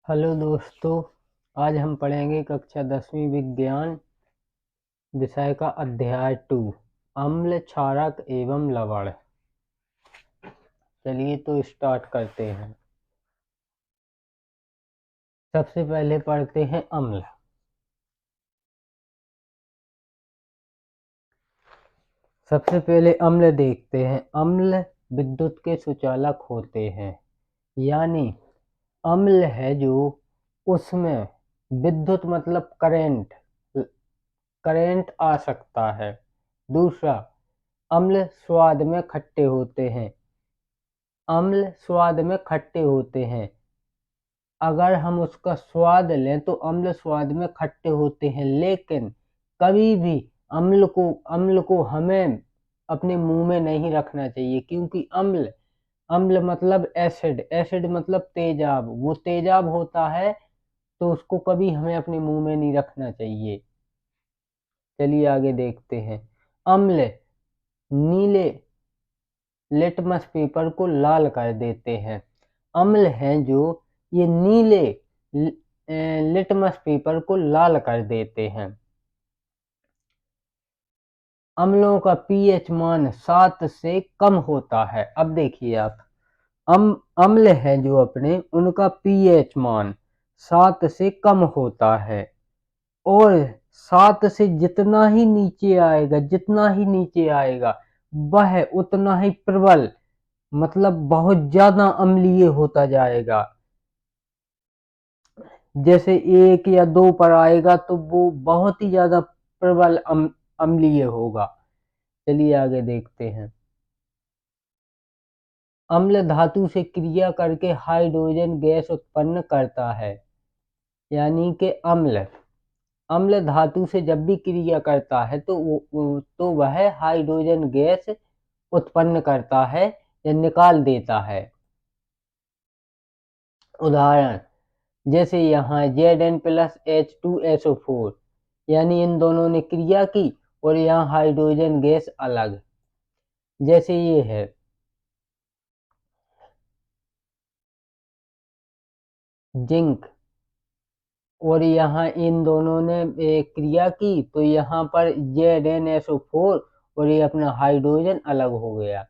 Hello दोस्तों, आज हम पढ़ेंगे कक्षा 10वीं विज्ञान विषय का अध्याय 2 अम्ल, क्षारक एवं लवण। चलिए तो स्टार्ट करते हैं। सबसे पहले पढ़ते हैं अम्ल। सबसे पहले अम्ल देखते हैं। अम्ल विद्युत के सुचालक होते हैं, यानी अम्ल है जो उसमें विद्युत मतलब करंट आ सकता है। दूसरा, अम्ल स्वाद में खट्टे होते हैं। अम्ल स्वाद में खट्टे होते हैं। अगर हम उसका स्वाद लें तो अम्ल स्वाद में खट्टे होते हैं, लेकिन कभी भी अम्ल को हमें अपने मुंह में नहीं रखना चाहिए, क्योंकि अम्ल अम्ल मतलब एसिड मतलब तेजाब, वो तेजाब होता है, तो उसको कभी हमें अपने मुंह में नहीं रखना चाहिए। चलिए आगे देखते हैं। अम्ल नीले लिटमस पेपर को लाल कर देते हैं। अम्ल हैं जो ये नीले लिटमस पेपर को लाल कर देते हैं। अम्लों का पीएच मान 7 से कम होता है। अब देखिए आप, अम्ल है जो अपने उनका पीएच मान 7 से कम होता है, और 7 से जितना ही नीचे आएगा वह उतना ही प्रबल मतलब बहुत ज्यादा अम्लीय होता जाएगा। जैसे 1 या 2 पर आएगा तो वो बहुत ही ज्यादा प्रबल अम्लीय होगा। चलिए आगे देखते हैं। अम्ल धातु से क्रिया करके हाइड्रोजन गैस उत्पन्न करता है, यानी कि अम्ल धातु से जब भी क्रिया करता है तो वह हाइड्रोजन गैस उत्पन्न करता है या निकाल देता है। उदाहरण, जैसे यहाँ Zn+H2SO4, यानी इन दोनों ने क्रिया की और यहाँ हाइड्रोजन गैस अलग। जैसे ये है जिंक, और यहाँ इन दोनों ने क्रिया की तो यहाँ पर ZnSO4 और ये अपना हाइड्रोजन अलग हो गया।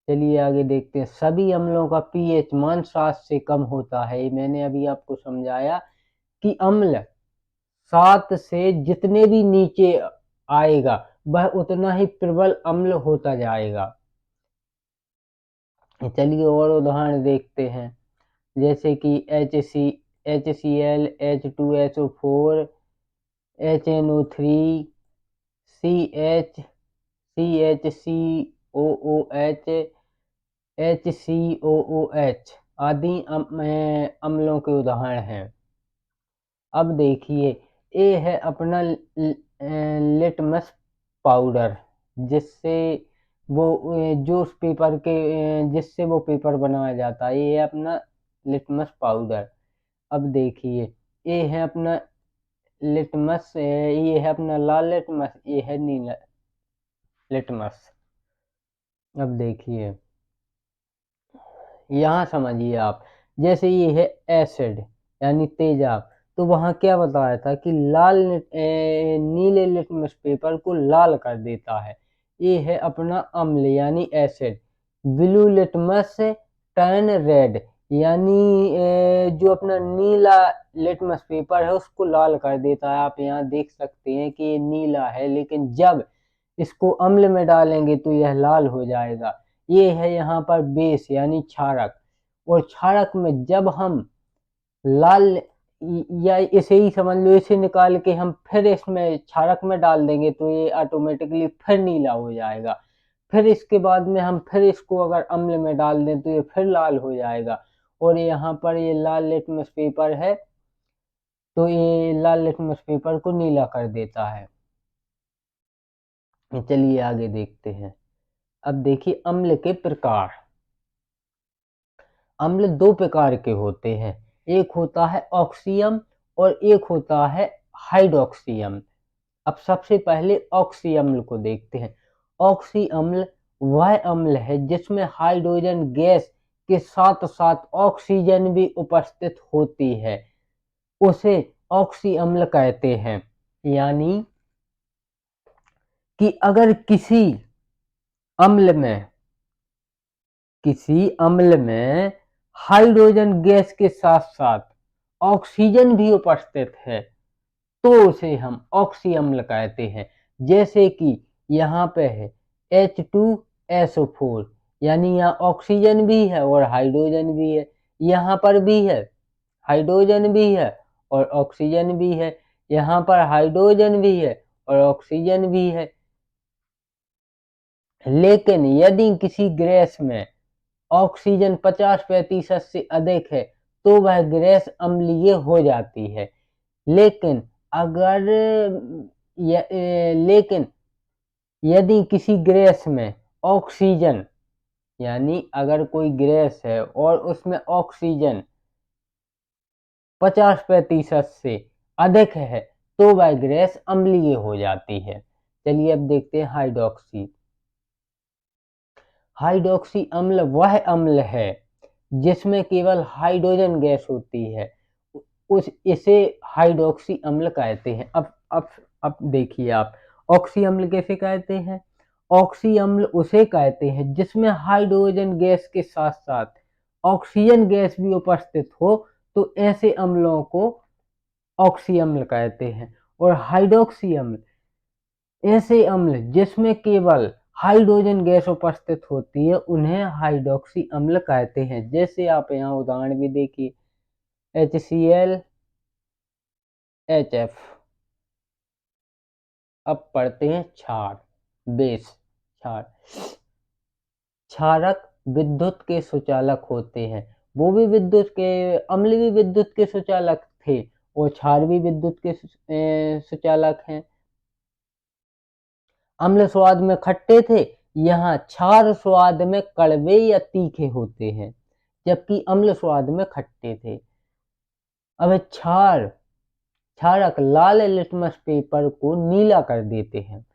चलिए आगे देखते हैं। सभी अम्लों का पीएच मान 7 से कम होता है। मैंने अभी आपको समझाया कि अम्ल 7 से जितने भी नीचे आएगा वह उतना ही प्रबल अम्ल होता जाएगा। चलिए और उदाहरण देखते हैं। जैसे कि HCl, H2SO4, HNO3, CH, CHCOOH, HCOOH आदि अम्लों के उदाहरण हैं। अब देखिए, ये है अपना लिटमस पाउडर, जिससे वो जो उस पेपर के जिससे वो पेपर बनाया जाता है। ये है अपना लिटमस पाउडर। अब देखिए, ये है अपना ये है अपना लाल लिटमस, ये है नीला लिटमस। अब देखिए, यहाँ समझिए आप, जैसे ये है एसिड यानी तेजाब, तो वहाँ क्या बताया था कि नीले लिटमस पेपर को लाल कर देता है। ये है अपना अम्ल यानी acid. Blue litmus turn red, यानी जो अपना नीला लिटमस पेपर है उसको लाल कर देता है। आप यहाँ देख सकते हैं कि ये नीला है, लेकिन जब इसको अम्ल में डालेंगे तो यह लाल हो जाएगा। ये है यहाँ पर बेस यानी क्षारक, और क्षारक में जब हम लाल या इसे ही समझ लो, इसे निकाल के हम फिर इसमें क्षारक में डाल देंगे तो ये ऑटोमेटिकली फिर नीला हो जाएगा। फिर इसके बाद में हम फिर इसको अगर अम्ल में डाल दें तो ये फिर लाल हो जाएगा। और यहाँ पर ये लाल लिटमस पेपर है, तो ये लाल लिटमस पेपर को नीला कर देता है। चलिए आगे देखते हैं। अब देखिए अम्ल के प्रकार। अम्ल 2 प्रकार के होते हैं, एक होता है ऑक्सियम और एक होता है हाइड्रोक्सियम। अब सबसे पहले ऑक्सी अम्ल को देखते हैं। ऑक्सी अम्ल वह अम्ल है जिसमें हाइड्रोजन गैस के साथ साथ ऑक्सीजन भी उपस्थित होती है, उसे ऑक्सी अम्ल कहते हैं। यानी कि अगर किसी अम्ल में हाइड्रोजन गैस के साथ साथ ऑक्सीजन भी उपस्थित है तो उसे हम ऑक्सी अम्ल कहते हैं। जैसे कि यहाँ पे है H2SO4, यानी यहाँ ऑक्सीजन भी है और हाइड्रोजन भी है, यहाँ पर भी है हाइड्रोजन भी है और ऑक्सीजन भी है, यहाँ पर हाइड्रोजन भी है और ऑक्सीजन भी है। लेकिन यदि किसी गैस में ऑक्सीजन 50% से अधिक है तो वह गैस अम्लीय हो जाती है। लेकिन अगर लेकिन यदि किसी गैस में ऑक्सीजन, यानी अगर कोई गैस है और उसमें ऑक्सीजन 50% से अधिक है तो वह गैस अम्लीय हो जाती है। चलिए अब देखते हैं हाइड्रोक्सी। हाइड्रोक्सी अम्ल वह अम्ल है जिसमें केवल हाइड्रोजन गैस होती है, इसे हाइड्रोक्सी अम्ल कहते हैं। अब देखिए आप, ऑक्सी अम्ल कैसे कहते हैं? ऑक्सी अम्ल उसे कहते हैं जिसमें हाइड्रोजन गैस के साथ साथ ऑक्सीजन गैस भी उपस्थित हो, तो ऐसे अम्लों को ऑक्सी अम्ल कहते हैं। और हाइड्रोक्सी अम्ल ऐसे अम्ल जिसमें केवल हाइड्रोजन गैस उपस्थित होती है उन्हें हाइड्रोक्सी अम्ल कहते हैं। जैसे आप यहाँ उदाहरण भी देखिए, HCl HF। अब पढ़ते हैं क्षार, बेस। क्षार क्षारक विद्युत के सुचालक होते हैं। वो भी विद्युत के, अम्ल भी विद्युत के सुचालक थे और क्षार भी विद्युत के सुचालक हैं। अम्ल स्वाद में खट्टे थे, यहाँ क्षार स्वाद में कड़वे या तीखे होते हैं, जबकि अम्ल स्वाद में खट्टे थे। अब क्षारक लाल लिटमस पेपर को नीला कर देते हैं।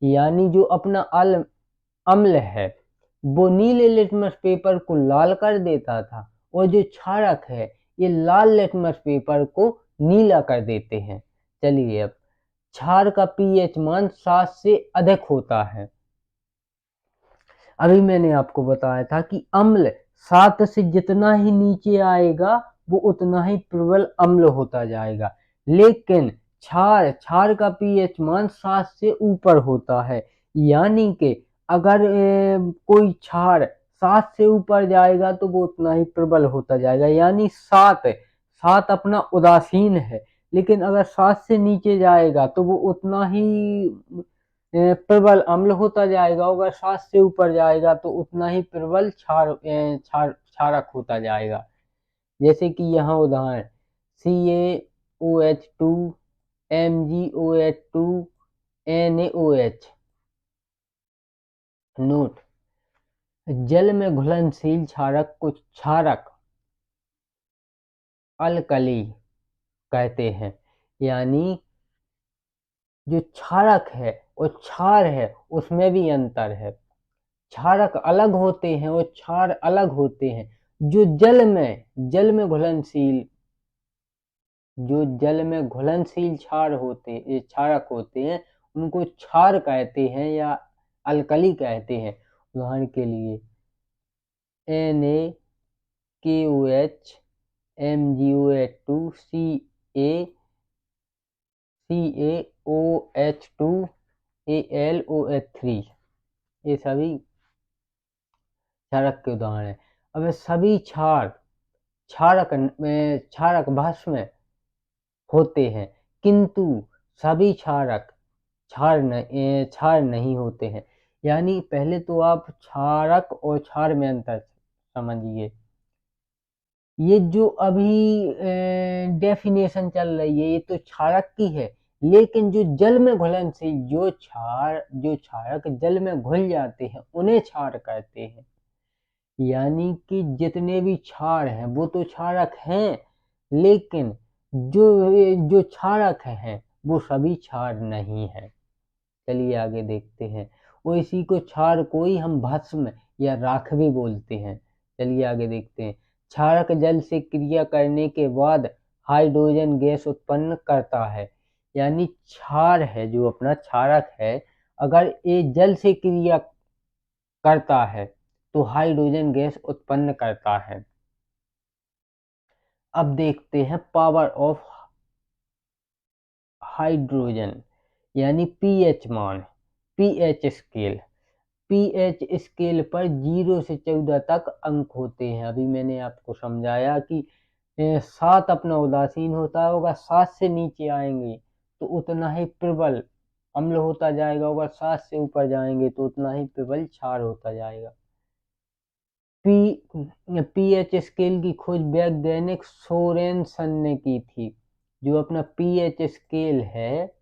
यानी जो अपना अम्ल है वो नीले लिटमस पेपर को लाल कर देता था और जो क्षारक है ये लाल लिटमस पेपर को नीला कर देते हैं। चलिए अब क्षार का पीएच मान 7 से अधिक होता है। अभी मैंने आपको बताया था कि अम्ल 7 से जितना ही नीचे आएगा वो उतना ही प्रबल अम्ल होता जाएगा, लेकिन क्षार का पीएच मान 7 से ऊपर होता है। यानी कि अगर कोई क्षार 7 से ऊपर जाएगा तो वो उतना ही प्रबल होता जाएगा। यानी 7 अपना उदासीन है, लेकिन अगर 7 से नीचे जाएगा तो वो उतना ही प्रबल अम्ल होता जाएगा, अगर 7 से ऊपर जाएगा तो उतना ही प्रबल क्षारक होता जाएगा। जैसे कि यहाँ उदाहरण CaOH2 MgOH2 NaOH। नोट, जल में घुलनशील क्षारक को क्षारक अल्कली कहते हैं। यानी जो क्षारक है और क्षार है उसमें भी अंतर है, क्षारक अलग होते हैं और क्षार अलग होते हैं। जो जल में घुलनशील क्षारक होते हैं उनको क्षार कहते हैं या अल्कली कहते हैं। उदाहरण के लिए NaKOH MgOH2 CaOH2 AlOH3, ये सभी क्षारक के उदाहरण हैं। अब सभी क्षारक भस्म होते हैं, किंतु सभी क्षार नहीं होते हैं। यानी पहले तो आप क्षारक और क्षार में अंतर समझिए। ये जो अभी डेफिनेशन चल रही है ये तो क्षारक की है, लेकिन जो जल में घुलनशील जो क्षारक जल में घुल जाते हैं उन्हें क्षार कहते हैं। यानी कि जितने भी क्षार हैं वो तो क्षारक हैं, लेकिन जो क्षारक हैं वो सभी क्षार नहीं है। चलिए आगे देखते हैं। और इसी को क्षार को ही हम भस्म या राख भी बोलते हैं। चलिए आगे देखते हैं। क्षारक जल से क्रिया करने के बाद हाइड्रोजन गैस उत्पन्न करता है। यानी क्षार है, जो अपना क्षारक है, अगर ये जल से क्रिया करता है तो हाइड्रोजन गैस उत्पन्न करता है। अब देखते हैं पावर ऑफ हाइड्रोजन, यानी पीएच मान, पीएच स्केल। पीएच स्केल पर 0 से 14 तक अंक होते हैं। अभी मैंने आपको समझाया कि 7 अपना उदासीन होता होगा, 7 से नीचे आएंगे तो उतना ही प्रबल अम्ल होता जाएगा, अगर 7 से ऊपर जाएंगे तो उतना ही प्रबल क्षार होता जाएगा। पीएच स्केल की खोज वैज्ञानिक सोरेनसन ने की थी। जो अपना पीएच स्केल है,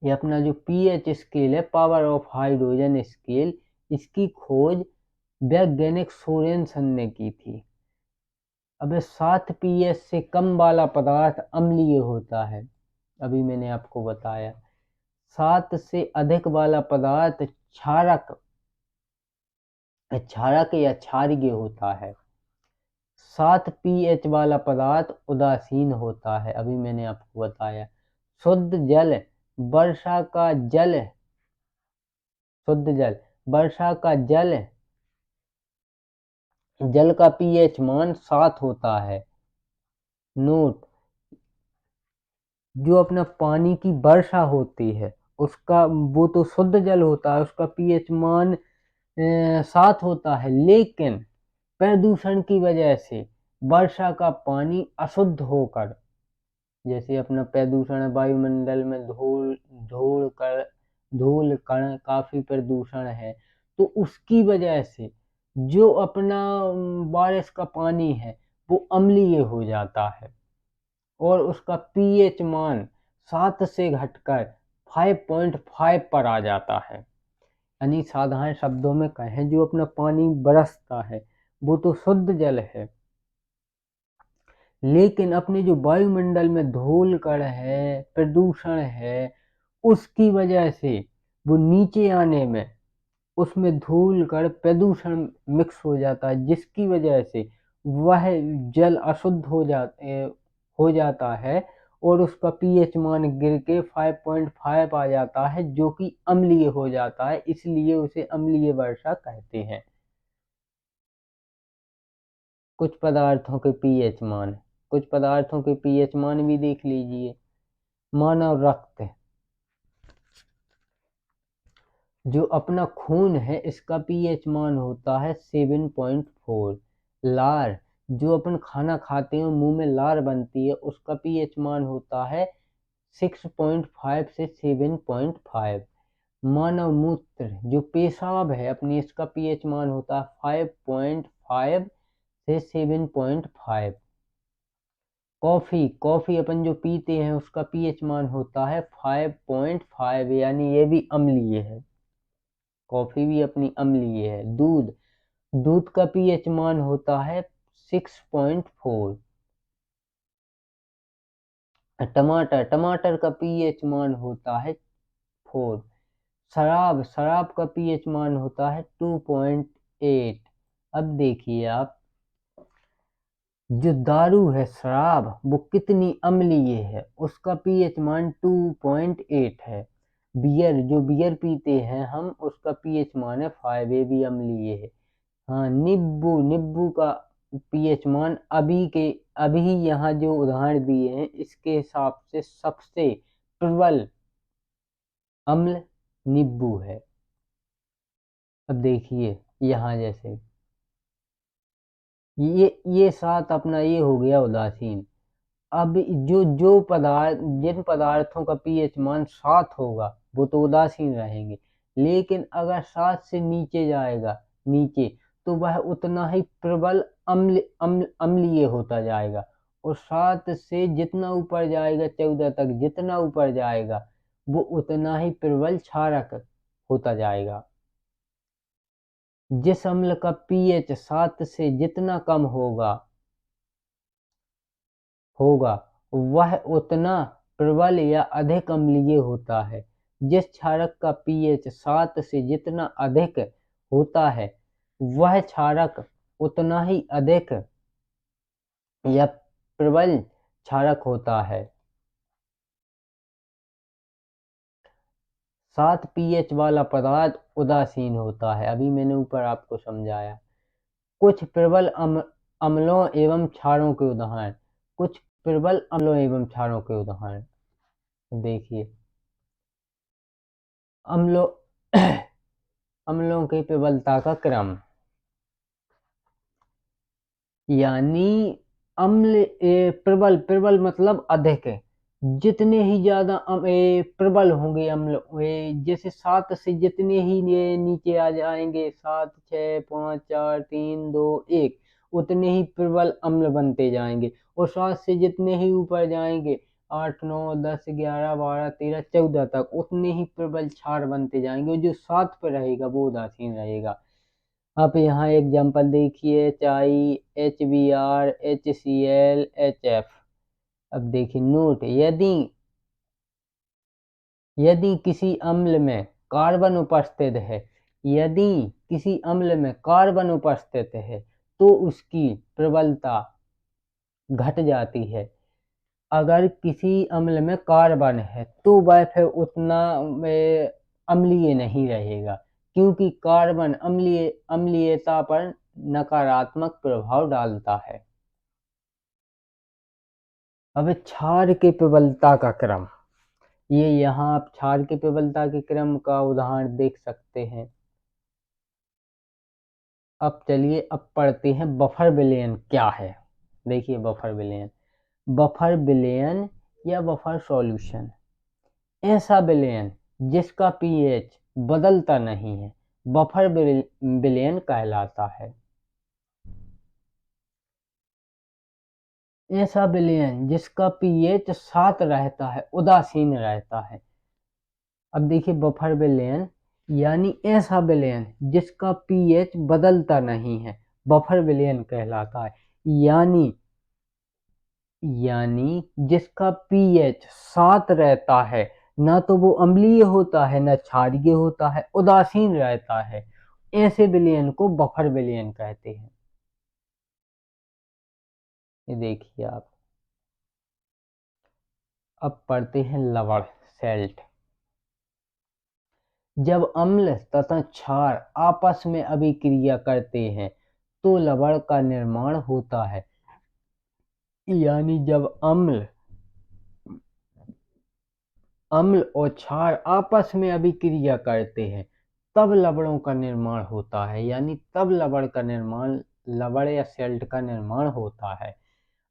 ये अपना जो पीएच स्केल है, पावर ऑफ हाइड्रोजन स्केल, इसकी खोज वैज्ञानिक सोरेनसन ने की थी। अब 7 पीएच से कम वाला पदार्थ अम्लीय होता है, अभी मैंने आपको बताया। 7 से अधिक वाला पदार्थ क्षारक या क्षारीय होता है। 7 पीएच वाला पदार्थ उदासीन होता है, अभी मैंने आपको बताया। शुद्ध जल, वर्षा का जल, शुद्ध जल, वर्षा का जल, जल का पीएच मान 7 होता है। नोट, जो अपना पानी की वर्षा होती है उसका, वो तो शुद्ध जल होता है, उसका पीएच मान 7 होता है, लेकिन प्रदूषण की वजह से वर्षा का पानी अशुद्ध होकर, जैसे अपना प्रदूषण है वायुमंडल में, धूल कण काफी प्रदूषण है, तो उसकी वजह से जो अपना बारिश का पानी है वो अम्लीय हो जाता है और उसका पीएच मान 7 से घटकर 5.5 पर आ जाता है। यानी साधारण शब्दों में कहें, जो अपना पानी बरसता है वो तो शुद्ध जल है, लेकिन अपने जो वायुमंडल में धूल कण है, प्रदूषण है, उसकी वजह से वो नीचे आने में उसमें धूल कण प्रदूषण मिक्स हो जाता है, जिसकी वजह से वह जल अशुद्ध हो जाता है और उसका पीएच मान गिर के 5.5 आ जाता है, जो कि अम्लीय हो जाता है, इसलिए उसे अम्लीय वर्षा कहते हैं। कुछ पदार्थों के पीएच मान, कुछ पदार्थों के पीएच मान भी देख लीजिए। मानव रक्त, जो अपना खून है, इसका पीएच मान होता है 7.4। लार, जो अपन खाना खाते हैं मुंह में लार बनती है, उसका पीएच मान होता है 6.5 से 7.5। मानव मूत्र, जो पेशाब है अपनी, इसका पीएच मान होता है 5.5 से 7.5। कॉफी अपन जो पीते हैं उसका पीएच मान होता है 5.5, यानी ये भी अम्लीय है, कॉफी भी अपनी अम्लीय है। दूध का पीएच मान होता है 6.4। टमाटर का पीएच मान होता है 4। शराब का पीएच मान होता है 2.8। अब देखिए आप, जो दारू है शराब, वो कितनी अम्लीय है, उसका पीएच मान 2.8 है। जो बियर पीते हैं हम, उसका पीएच मान है 5, ये भी अम्लीय है। हाँ, नींबू का पीएच मान अभी यहाँ जो उदाहरण दिए हैं इसके हिसाब से सबसे प्रबल अम्ल नींबू है। अब देखिए यहाँ, जैसे ये 7 अपना ये हो गया उदासीन। अब जिन पदार्थों का पीएच मान 7 होगा वो तो उदासीन रहेंगे, लेकिन अगर 7 से नीचे जाएगा, तो वह उतना ही प्रबल अम्लीय होता जाएगा, और 7 से जितना ऊपर जाएगा, 14 तक जितना ऊपर जाएगा, वो उतना ही प्रबल क्षारक होता जाएगा। जिस अम्ल का पीएच 7 से जितना कम होगा वह उतना प्रबल या अधिक अम्लीय होता है। जिस क्षारक का पीएच 7 से जितना अधिक होता है वह क्षारक उतना ही अधिक या प्रबल क्षारक होता है। 7 pH वाला पदार्थ उदासीन होता है। अभी मैंने ऊपर आपको समझाया। कुछ प्रबल अम्लों एवं क्षारों के उदाहरण। कुछ प्रबल अम्लों एवं क्षारों के उदाहरण देखिए। अम्लों अम्लों की प्रबलता का क्रम, यानी अम्ल प्रबल, प्रबल मतलब अधिक है। जितने ही ज्यादा प्रबल होंगे अम्ल, जैसे 7 से जितने ही ये नीचे आ जाएंगे, 7, 6, 5, 4, 3, 2, 1, उतने ही प्रबल अम्ल बनते जाएंगे। और 7 से जितने ही ऊपर जाएंगे, 8, 9, 10, 11, 12, 13, 14 तक, उतने ही प्रबल क्षार बनते जाएंगे। और जो 7 पर रहेगा वो उदासीन रहेगा। आप यहाँ एग्जाम्पल देखिए, चाई, HBr, HCl, HF। अब देखिए नोट, यदि किसी अम्ल में कार्बन उपस्थित है, यदि किसी अम्ल में कार्बन उपस्थित है तो उसकी प्रबलता घट जाती है। अगर किसी अम्ल में कार्बन है तो वह फिर उतना अम्लीय नहीं रहेगा, क्योंकि कार्बन अम्लीयता पर नकारात्मक प्रभाव डालता है। अब क्षार के प्रबलता का क्रम, ये यहाँ आप क्षार की प्रबलता के क्रम का उदाहरण देख सकते हैं। अब चलिए अब पढ़ते हैं बफर विलयन क्या है। देखिए बफर विलयन, बफर विलयन या बफर सॉल्यूशन ऐसा विलयन जिसका पीएच बदलता नहीं है, बफर विलयन कहलाता है। ऐसा विलयन जिसका पीएच 7 रहता है, उदासीन रहता है। अब देखिए बफर विलयन यानी ऐसा विलयन जिसका पीएच बदलता नहीं है, बफर विलयन कहलाता है। यानी जिसका पीएच 7 रहता है, ना तो वो अम्लीय होता है ना क्षारीय होता है, उदासीन रहता है। ऐसे विलयन को बफर विलयन कहते हैं। ये देखिए आप। अब पढ़ते हैं लवण, सेल्ट। जब अम्ल तथा क्षार आपस में अभिक्रिया करते हैं तो लवण का निर्माण होता है। यानी जब अम्ल और क्षार आपस में अभिक्रिया करते हैं तब लवणों का निर्माण होता है, यानी तब लवण या सेल्ट का निर्माण होता है।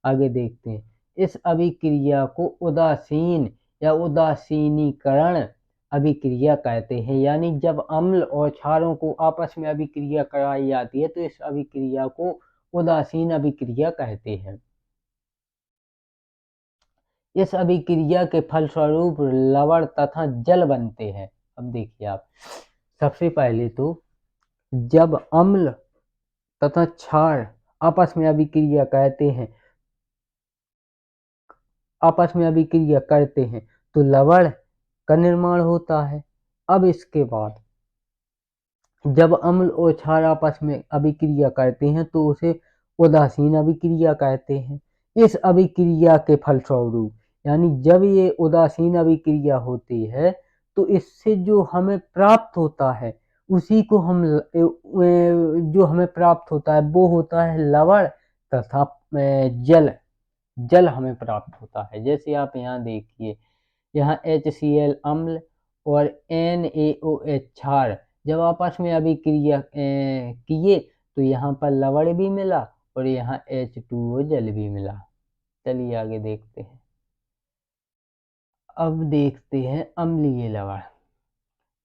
आगे देखते हैं। इस अभिक्रिया को उदासीन या उदासीनीकरण अभिक्रिया कहते हैं। यानी जब अम्ल और क्षारों को आपस में अभिक्रिया कराई जाती है तो इस अभिक्रिया को उदासीन अभिक्रिया कहते हैं। इस अभिक्रिया के फलस्वरूप लवण तथा जल बनते हैं। अब देखिए आप, सबसे पहले तो जब अम्ल तथा क्षार आपस में अभिक्रिया करते हैं तो लवण का निर्माण होता है। अब इसके बाद जब अम्ल और क्षार आपस में अभिक्रिया करते हैं तो उसे उदासीन अभिक्रिया कहते हैं। इस अभिक्रिया के फलस्वरूप, यानी जब ये उदासीन अभिक्रिया होती है तो इससे जो हमें प्राप्त होता है उसी को हम जो हमें प्राप्त होता है वो होता है लवण तथा जल। जल हमें प्राप्त होता है। जैसे आप यहाँ देखिए, यहाँ HCl अम्ल और NaOH क्षार जब आपस में अभिक्रिया किए तो यहाँ पर लवण भी मिला और यहाँ H2O जल भी मिला। चलिए आगे देखते हैं। अब देखते हैं अम्लीय लवण,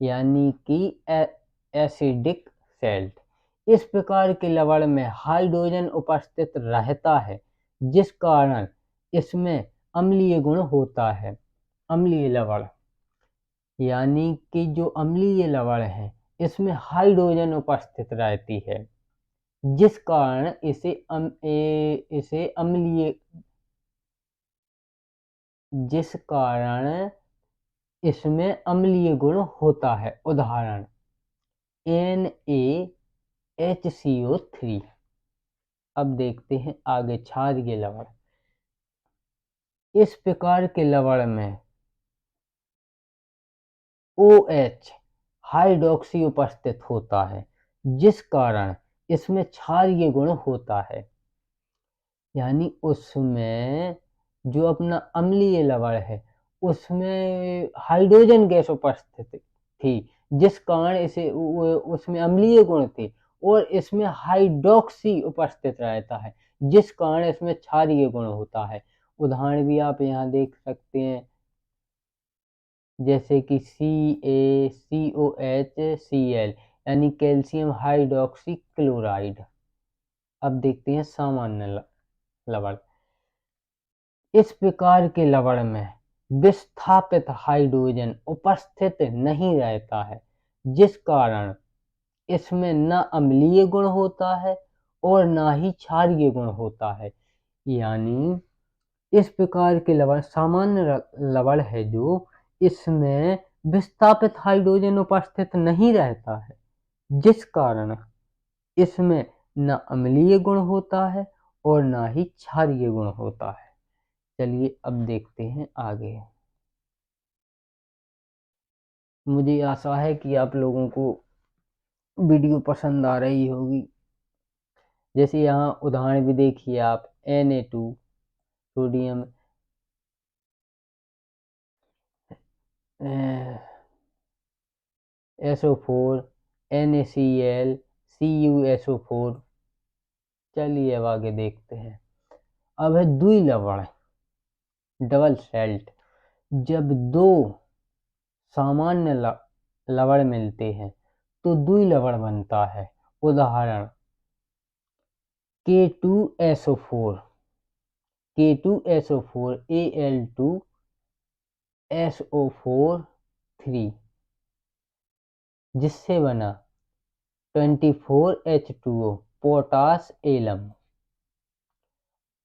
यानी कि एसिडिक सेल्ट। इस प्रकार के लवण में हाइड्रोजन उपस्थित रहता है जिस कारण इसमें अम्लीय गुण होता है। अम्लीय लवण यानी कि जो अम्लीय लवण है इसमें हाइड्रोजन उपस्थित रहती है जिस कारण इसे अम्लीय जिस कारण इसमें अम्लीय गुण होता है। उदाहरण Na HCO3। अब देखते हैं आगे क्षारीय लवण। इस प्रकार के लवण में OH हाइड्रोक्सी उपस्थित होता है, जिस कारण इसमें क्षारीय गुण होता है। यानी उसमें जो अपना अम्लीय लवण है उसमें हाइड्रोजन गैस उपस्थित थी, जिस कारण इसे उसमें अम्लीय गुण थे, और इसमें हाइड्रोक्सी उपस्थित रहता है, जिस कारण इसमें क्षारीय गुण होता है। उदाहरण भी आप यहाँ देख सकते हैं, जैसे कि CaCOHCl यानी कैल्शियम हाइड्रोक्सी क्लोराइड। अब देखते हैं सामान्य लवण। इस प्रकार के लवण में विस्थापित हाइड्रोजन उपस्थित नहीं रहता है, जिस कारण इसमें न अम्लीय गुण होता है और न ही क्षारीय गुण होता है। यानी इस प्रकार के लवण सामान्य लवण है जो इसमें विस्थापित हाइड्रोजन उपस्थित नहीं रहता है, जिस कारण इसमें न अम्लीय गुण होता है और न ही क्षारीय गुण होता है। चलिए अब देखते हैं आगे। मुझे आशा है कि आप लोगों को वीडियो पसंद आ रही होगी। जैसे यहाँ उदाहरण भी देखिए आप, Na2 sodium SO4 NaCl CuSO4। चलिए अब आगे देखते हैं। अब है द्विलवण डबल सेल्ट। जब दो सामान्य लवण मिलते हैं तो द्विलवण बनता है। उदाहरण K2SO4 Al2SO4 3, जिससे बना 24H2O पोटास एलम।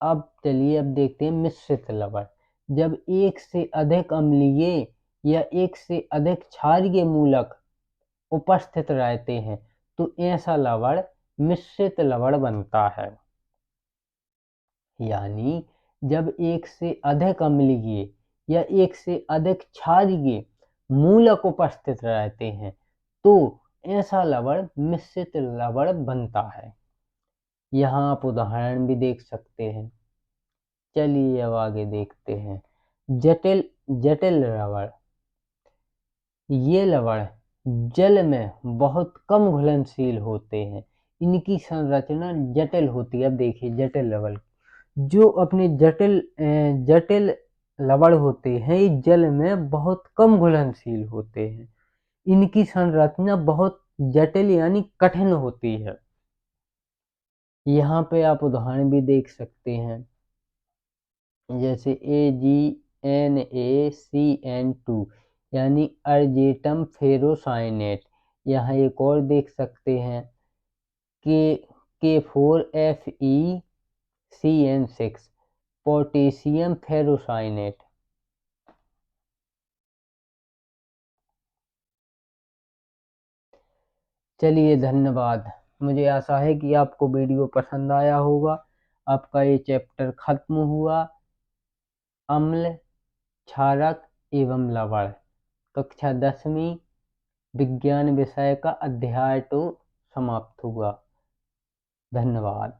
अब चलिए अब देखते हैं मिश्रित लवण। जब एक से अधिक अम्लीय या एक से अधिक क्षारीय मूलक उपस्थित रहते हैं तो ऐसा लवण मिश्रित लवण बनता है। यानी जब एक से अधिक अम्लीय या एक से अधिक क्षारीय मूलक उपस्थित रहते हैं तो ऐसा लवण मिश्रित लवण बनता है। यहाँ आप उदाहरण भी देख सकते हैं। चलिए अब आगे देखते हैं जटिल जटिल लवण। ये लवण जल में बहुत कम घुलनशील होते हैं। इनकी संरचना जटिल होती है। अब देखिए जटिल लवण, जो अपने जटिल लवण होते हैं ये जल में बहुत कम घुलनशील होते हैं। इनकी संरचना बहुत जटिल यानी कठिन होती है। यहाँ पे आप उदाहरण भी देख सकते हैं, जैसे AgNaCN2 यानी अर्जेटम फेरोसाइनेट। यहाँ एक और देख सकते हैं K4FeCN6 पोटेशियम फेरोसाइनेट। चलिए धन्यवाद। मुझे आशा है कि आपको वीडियो पसंद आया होगा। आपका ये चैप्टर खत्म हुआ, अम्ल क्षारक एवं लवण, कक्षा 10वीं विज्ञान विषय का अध्याय 2 समाप्त हुआ। धन्यवाद।